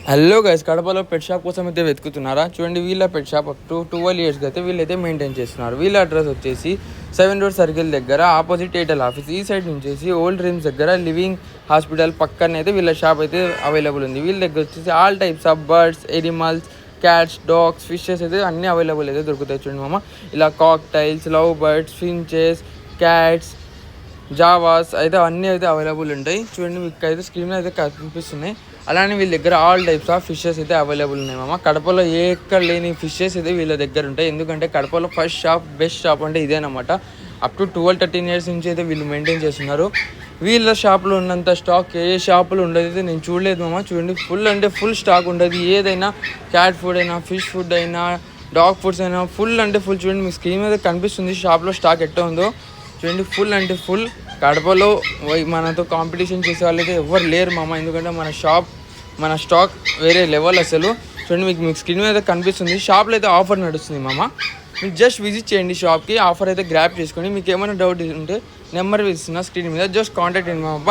Hello guys, కడపలో pet shop కోసం అయితే వెతుకుతున్నారా? చూడండి, వీళ్ళ pet shop up to 12 years అయితే వీళ్ళైతే మెయింటైన్ చేస్తున్నారు. వీళ్ళ అడ్రస్ వచ్చేసి 7 Road సర్కిల్ దగ్గర ఆపోజిట్ ఎయిర్టెల్ ఆఫీస్. ఈ సైడ్ నుంచి ఓల్డ్ డ్రీమ్స్ దగ్గర లివింగ్ హాస్పిటల్ పక్కన అయితే వీళ్ళ షాప్ అయితే అవైలబుల్ ఉంది. వీళ్ళ దగ్గర వచ్చేసి all types of birds, animals, cats, dogs, fishes అయితే అన్ని అవైలబుల్ అయితే దొరుకుతాయి. చూడండి మామ, ఇలా cockatiels, love birds, finches, cats, javas అయితే అన్నీ అయితే అవైలబుల్ ఉంటాయి. చూడండి, మీకు అయితే స్క్రీన్ అయితే కనిపిస్తున్నాయి. అలానే వీళ్ళ దగ్గర ఆల్ టైప్స్ ఆఫ్ ఫిషెస్ అయితే అవైలబుల్ ఉన్నాయి మామ. కడపలో ఎక్కడ లేని ఫిషెస్ అయితే వీళ్ళ దగ్గర ఉంటాయి. ఎందుకంటే కడపలో ఫస్ట్ షాప్, బెస్ట్ షాప్ అంటే ఇదేనమాట. అప్ టు 12-13 years నుంచి అయితే వీళ్ళు మెయింటైన్ చేస్తున్నారు. వీళ్ళ షాప్లో ఉన్నంత స్టాక్ ఏ షాపులో ఉండదు నేను చూడలేదు మామ. చూడండి, ఫుల్ అంటే ఫుల్ స్టాక్ ఉండదు. ఏదైనా క్యాట్ ఫుడ్ అయినా, ఫిష్ ఫుడ్ అయినా, డాగ్ ఫుడ్స్ అయినా ఫుల్ అంటే ఫుల్. చూడండి, మీ స్క్రీన్ మీద కనిపిస్తుంది షాప్లో స్టాక్ ఎట్లా ఉందో. చూడండి, ఫుల్ అంటే ఫుల్. కడపలో మనతో కాంపిటీషన్ చేసే వాళ్ళైతే ఎవరు లేరు మామ. ఎందుకంటే మన స్టాక్ వేరే లెవెల్ అసలు. చూడండి, మీకు స్క్రీన్ మీద కనిపిస్తుంది. షాప్లో అయితే ఆఫర్ నడుస్తుంది మామ. మీరు జస్ట్ విజిట్ చేయండి షాప్కి. ఆఫర్ అయితే గ్రాప్ చేసుకొని మీకు ఏమైనా డౌట్ ఉంటే నెంబర్ ఇస్తున్నా స్క్రీన్ మీద, జస్ట్ కాంటాక్ట్ చేయండి మామ.